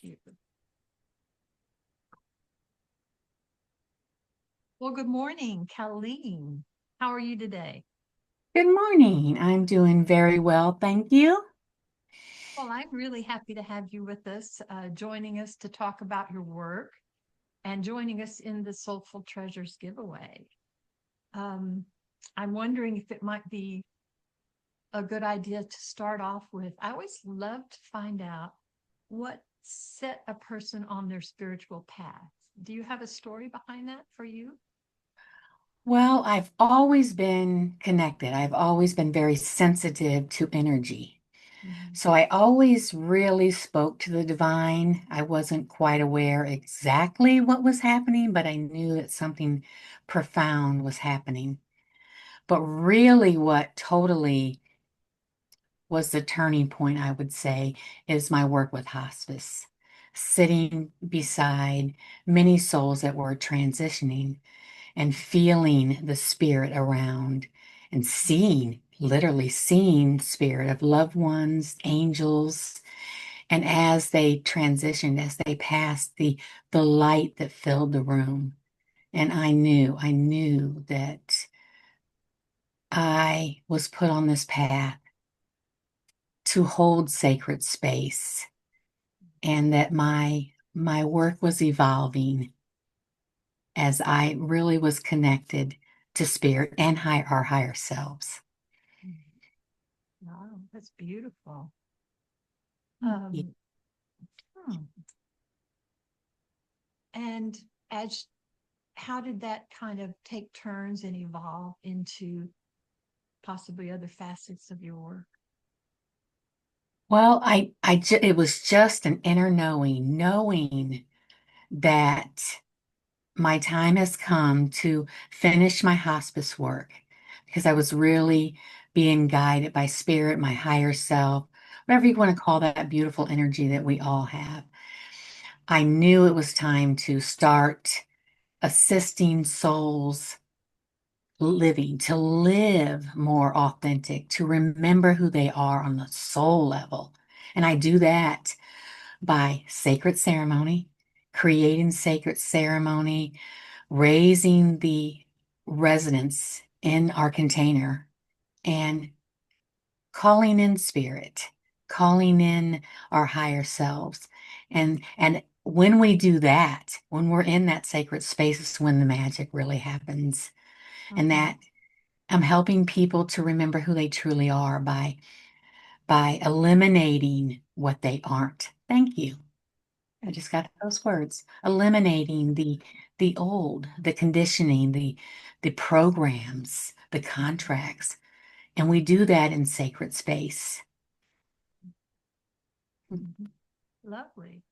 you. Well, good morning, Calleen. How are you today? Good morning. I'm doing very well, thank you. Well, I'm really happy to have you with us, joining us to talk about your work and joining us in the Soulful Treasures giveaway. Um, I'm wondering if it might be a good idea to start off with. I always love to find out what set a person on their spiritual path. Do you have a story behind that for you? Well, I've always been connected. I've always been very sensitive to energy. Mhm. So I always really spoke to the divine. I wasn't quite aware exactly what was happening, but I knew that something profound was happening. But really, what totally was the turning point, I would say, is my work with hospice, sitting beside many souls that were transitioning and feeling the spirit around and seeing, literally seeing spirit of loved ones, angels. And as they transitioned, as they passed, the light that filled the room. And I knew that I was put on this path to hold sacred space and that my work was evolving as I really was connected to spirit and our higher selves. Wow, that's beautiful. Yeah. Um, hmm. And as how did that kind of take turns and evolve into possibly other facets of your work? Well, it was just an inner knowing that my time has come to finish my hospice work because I was really being guided by spirit, my higher self, whatever you want to call that beautiful energy that we all have. I knew it was time to start assisting souls living, to live more authentic, to remember who they are on the soul level. And I do that by sacred ceremony, creating sacred ceremony, raising the resonance in our container, and calling in spirit, calling in our higher selves. And when we do that, when we're in that sacred space, is when the magic really happens. And Mhm. that I'm helping people to remember who they truly are by eliminating what they aren't. Thank you. I just got those words. Eliminating the old, the conditioning, the programs, the contracts. And we do that in sacred space. Mhm. Lovely.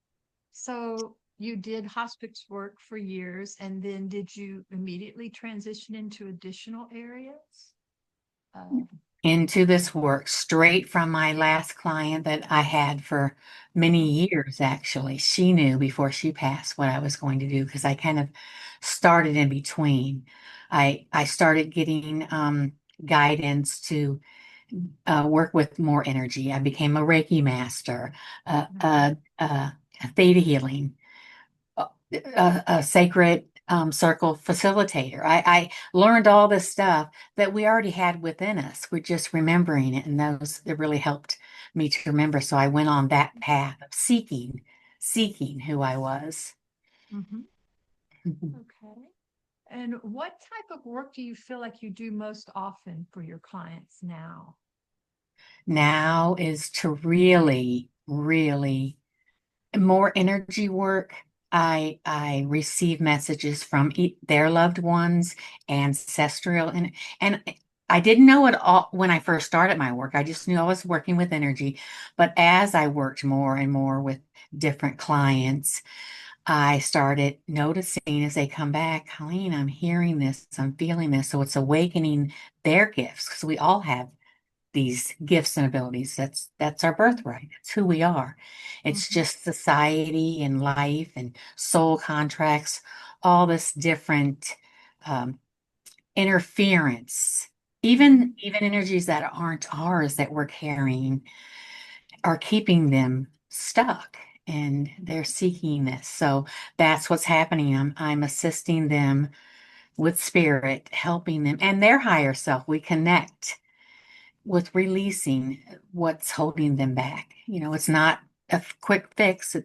So you did hospice work for years, and then did you immediately transition into additional areas? Uh, Into this work straight from my last client that I had for many mhm. years, actually. She knew before she passed what I was going to do because I kind of started in between. I started getting guidance to work with more energy. I became a Reiki master, uh, Mhm. uh, uh, a theta healing, a sacred circle facilitator. I learned all this stuff that we already had within us. We're just remembering it, and those it really helped me to remember. So I went on that path of seeking who I was. Mhm. Okay. And what type of work do you feel like you do most often for your clients now? Now is to really more energy work. I receive messages from their loved ones, ancestral, and I didn't know it all when I first started my work. I just knew I was working with energy. But as I worked more and more with different clients, I started noticing as they come back, Colleen, I'm hearing this, I'm feeling this. So it's awakening their gifts because we all have these gifts and abilities. That's our birthright. It's who we are. It's Mhm. just society and life and soul contracts, all this different um, interference. Mhm. Even energies that aren't ours that we're carrying are keeping them stuck. and they're seeking this. So that's what's happening. I'm assisting them with spirit, helping them and their higher self. We connect with releasing what's holding them back. It's not a quick fix.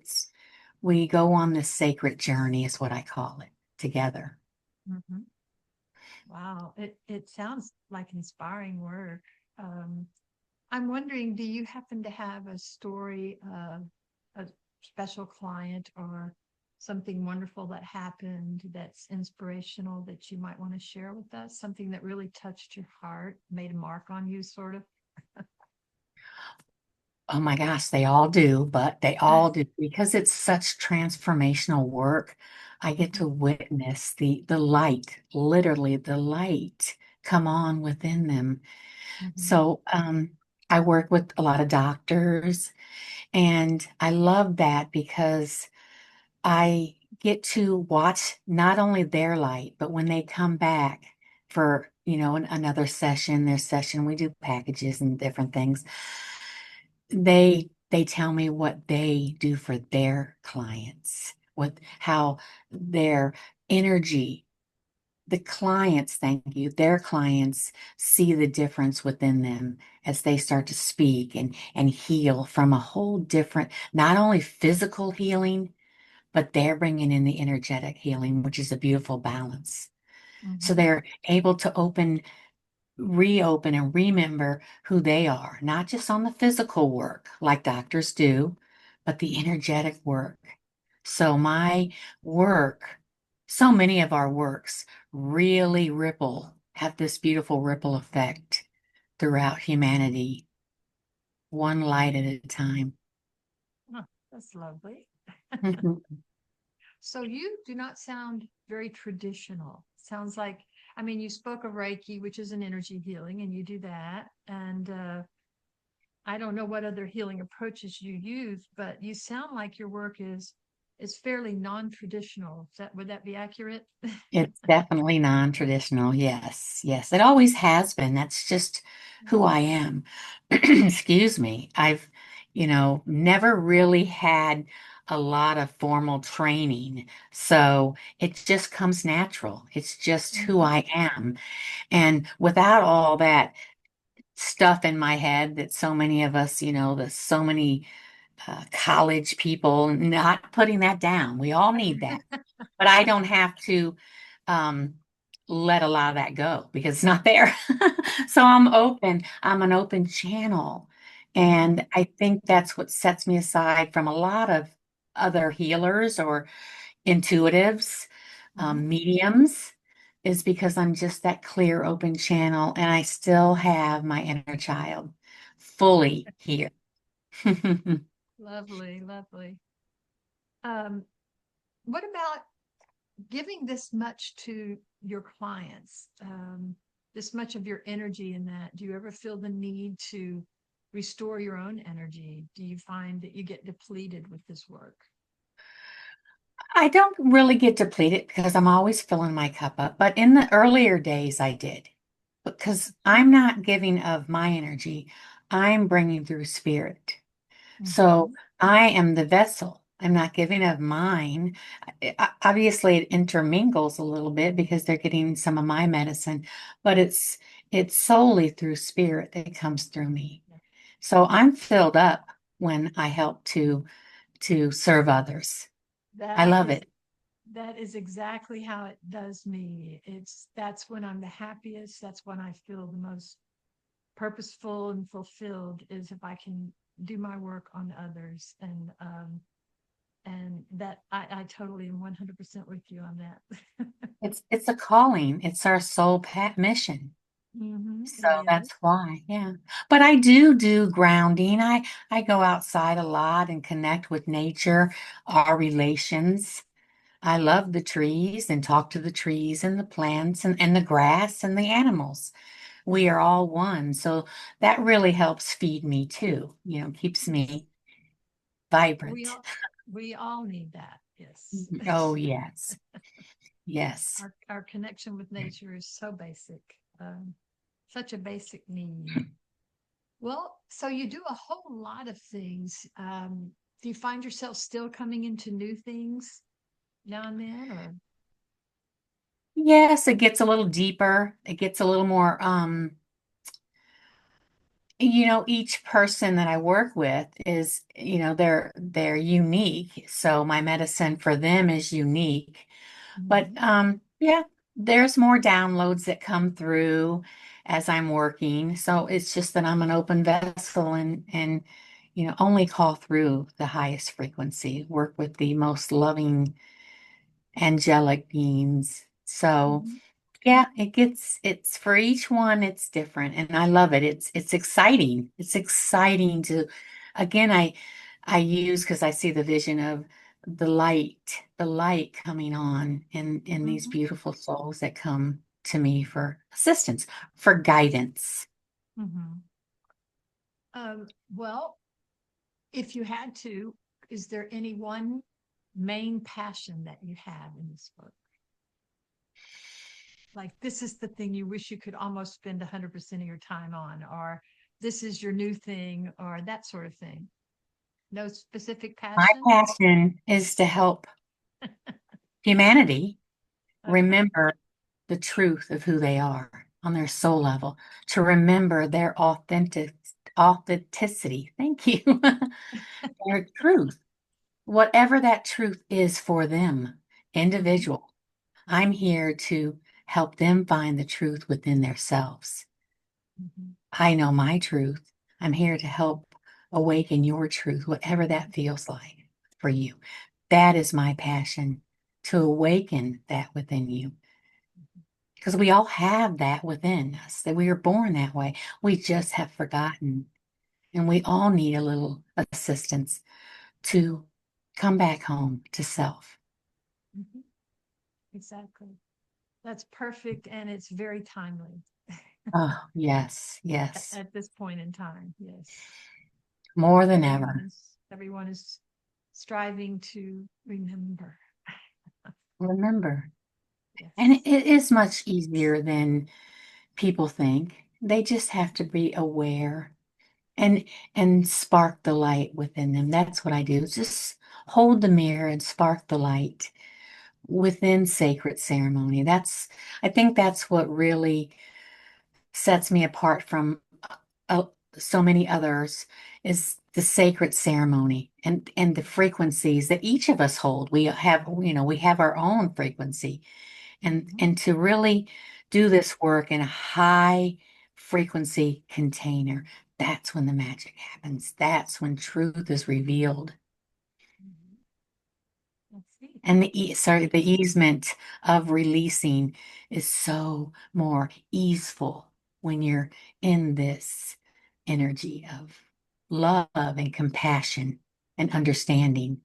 We go on this sacred journey, is what I call it, together. Hmm. Wow, it sounds like inspiring work. Um, I'm wondering, do you happen to have a story of a special client or something wonderful that happened that's inspirational that you might want to share with us? Something that really touched your heart, made a mark on you, sort of? Oh my gosh, they all do, but they all do because it's such transformational work. I get Mhm, to witness the light, literally the light come on within them. mhm, So I work with a lot of doctors, and I love that because I get to watch not only their light, but when they come back for, another session, their session, we do packages and different things. They tell me what they do for their clients, what how their energy, the clients, thank you, their clients see the difference within them as they start to speak and heal from a whole different, not only physical healing, but they're bringing in the energetic healing, which is a beautiful balance. So mhm, they're able to reopen and remember who they are, not just on the physical work like doctors do, but the energetic work. So my work, so many of our works really have this beautiful ripple effect throughout humanity, one light at a time. huh, that's lovely. Mhm. So you do not sound very traditional. Sounds like, I mean, you spoke of Reiki, which is an energy healing, and you do that. And I don't know what other healing approaches you use, but you sound like your work is fairly non-traditional. Would that be accurate? It's definitely non-traditional. Yes, yes. It always has been. That's just who I am. Excuse me. I've, never really had a lot of formal training. So it just comes natural. It's just who Mhm, I am. And without all that stuff in my head that so many of us, the so many college people, not putting that down. We all need that, but I don't have to um, let a lot of that go because it's not there. So I'm open. I'm an open channel. mhm, And I think that's what sets me aside from a lot of other healers or intuitives, mhm. mediums, is because I'm just that clear, open channel and I still have my inner child fully here. Lovely, lovely. Um, what about giving this much to your clients, this much of your energy in that? Do you ever feel the need to restore your own energy? Do you find that you get depleted with this work? I don't really get depleted because I'm always filling my cup up. But in the earlier days, I did because I'm not giving of my energy. I'm bringing through spirit. So Hmm. I am the vessel. I'm not giving of mine. Obviously, it intermingles a little bit because they're getting some of my medicine, but it's solely through spirit that comes through me. So I'm filled up when I help to serve others. I That love is it. that is exactly how it does me. That's when I'm the happiest. That's when I feel the most purposeful and fulfilled is if I can do my work on others. And that I totally am 100% with you on that. It's a calling. It's our soul pat mission. So It is. that's why, yeah. But I do grounding. I go outside a lot and connect with nature, our relations. I love the trees and talk to the trees and the plants and the grass and the animals. We are all one. So that really helps feed me too, keeps Yes. me We vibrant. all we all need that. Yes. Oh, yes. Yes. Our connection with nature is so basic. Such a basic need. Well, so you do a whole lot of things. Do you find yourself still coming into new things now and then, or? Yes, it gets a little deeper. It gets a little more, each person that I work with is, they're unique. So my medicine for them is unique. But Mhm. yeah, there's more downloads that come through as I'm working. So it's just that I'm an open vessel and only call through the highest frequency, work with the most loving angelic beings. So Mhm. yeah, it's for each one, it's different. And I love it. It's exciting. It's exciting to, again, I use because I see the vision of the light coming on in these Mhm. beautiful souls that come to me for assistance, for guidance. Mhm. Well, if you had to, is there any one main passion that you have in this book? Like, this is the thing you wish you could almost spend 100% of your time on, or this is your new thing, or that sort of thing. No specific My passion? passion is to help humanity Okay. remember the truth of who they are on their soul level, to remember their authenticity. Thank you. Their truth, whatever that truth is for them, Mhm. individual. I'm here to help them find the truth within themselves. Mhm. I know my truth. I'm here to help awaken your truth, whatever that feels like for you. That is my passion, to awaken that within you. Because we all have that within us, that we are born that way. We just have forgotten. And we all need a little assistance to come back home to self. Mhm. Exactly. That's perfect, and it's very timely Oh, yes, yes. at this point in time. Yes. More than Everyone ever. is everyone is striving to remember. Remember. And Yes. it is much easier than people think. They just have to be aware and spark the light within them. That's what I do. Just hold the mirror and spark the light within sacred ceremony. I think that's what really sets me apart from uh, so many others is the sacred ceremony and the frequencies that each of us hold. We have our own frequency Mhm. and to really do this work in a high frequency container, that's when the magic happens. That's when truth is revealed. Mhm. Let's see. And the easement of releasing is so more easeful when you're in this energy of love and compassion and understanding.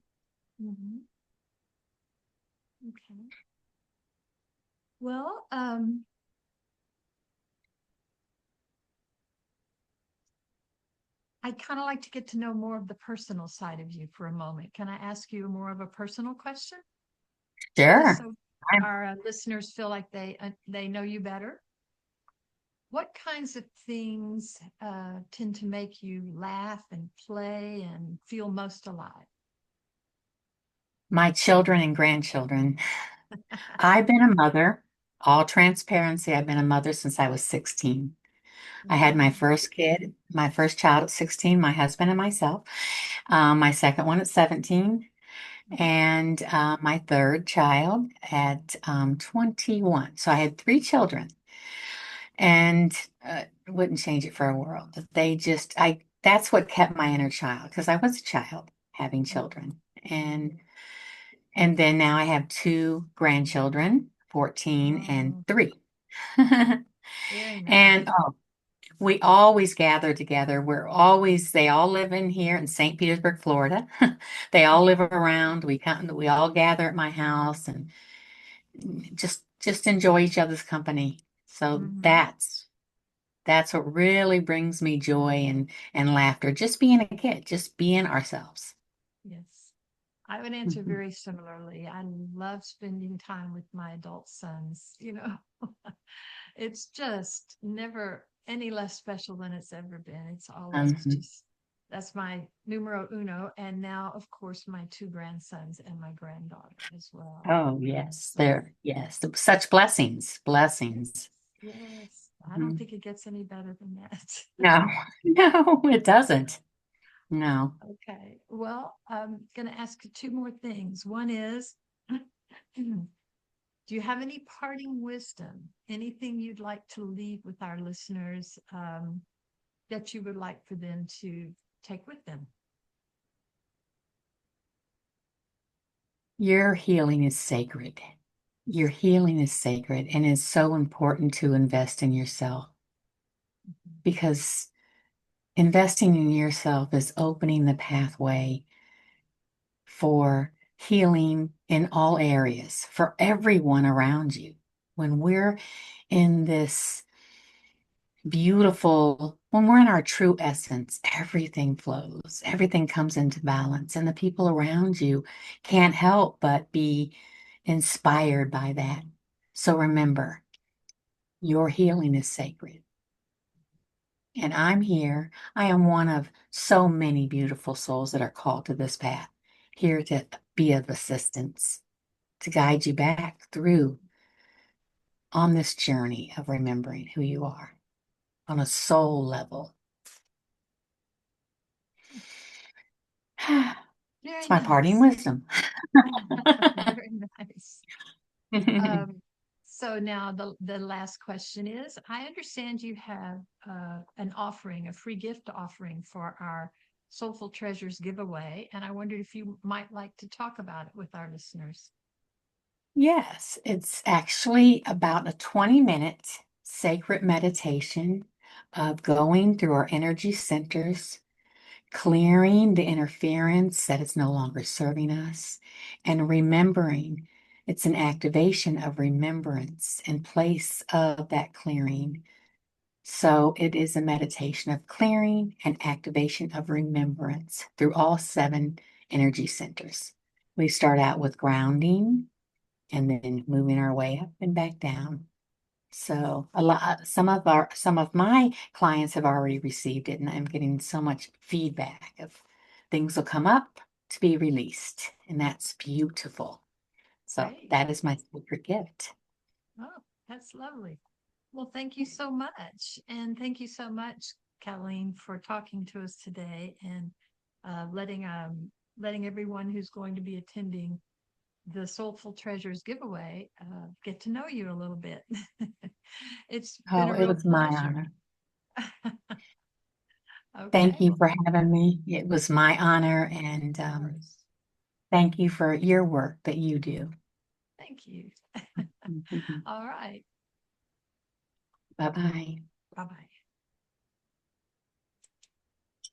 Mhm. Okay. Well, I'd kind of like to get to know more of the personal side of you for a moment. Can I ask you more of a personal question, just Sure. so I'm- our listeners feel like they know you better? What kinds of things tend to make you laugh and play and feel most alive? My children and grandchildren. I've been a mother, all transparency. I've been a mother since I was 16. I had my Mhm. first kid, my first child at 16, my husband and myself. My second one at 17, and my third child at 21. So I had three children, and wouldn't change it for a world. That's what kept my inner child because I was a child having children. And Mhm. then now I have two grandchildren, 14 and Oh, 3. very And nice. we always gather together. They all live in here in St. Petersburg, Florida. They all live Mhm. around. We all gather at my house and just enjoy each other's company. So Mhm. that's what really brings me joy and laughter. Just being a kid, just being ourselves. Yes. I would answer Mhm. very similarly. I love spending time with my adult sons. It's just never any less special than it's ever been. It's always Mhm. just That's my numero uno. And now, of course, my two grandsons and my granddaughter as well. Oh, yes, yes, such blessings, blessings. Yes. I don't Mhm. think it gets any better than that. No, no, it doesn't. No. Okay. Well, I'm going to ask you two more things. One is, do you have any parting wisdom? Anything you'd like to leave with our listeners that you would like for them to take with them? Your healing is sacred. Your healing is sacred, and it's so important to invest in yourself because investing in yourself is opening the pathway for healing in all areas for everyone around you. When we're in this beautiful, when we're in our true essence, everything flows, everything comes into balance, and the people around you can't help but be inspired by that. So remember, your healing is sacred. And I'm here. I am one of so many beautiful souls that are called to this path, here to be of assistance, to guide you back through on this journey of remembering who you are on a soul level. It's Very my parting nice. wisdom. Very nice. Um, so now the last question is, I understand you have an offering, a free gift offering for our Soulful Treasures giveaway, and I wondered if you might like to talk about it with our listeners. Yes, it's actually about a 20-minute sacred meditation of going through our energy centers, clearing the interference that is no longer serving us, and remembering. It's an activation of remembrance in place of that clearing. So it is a meditation of clearing and activation of remembrance through all 7 energy centers. We start out with grounding and then moving our way up and back down. So some of my clients have already received it, and I'm getting so much feedback of things will come up to be released, and that's beautiful. So Great. that is my secret gift. Oh, that's lovely. Well, thank you so much. And thank you so much, Calleen, for talking to us today and letting everyone who's going to be attending the Soulful Treasures giveaway get to know you a little bit. It's been Oh, a it real was my pleasure. honor. Thank Okay, you well, for having me. It was my honor, and of course. thank you for your work that you do. Thank you. All right. Bye bye. Bye bye.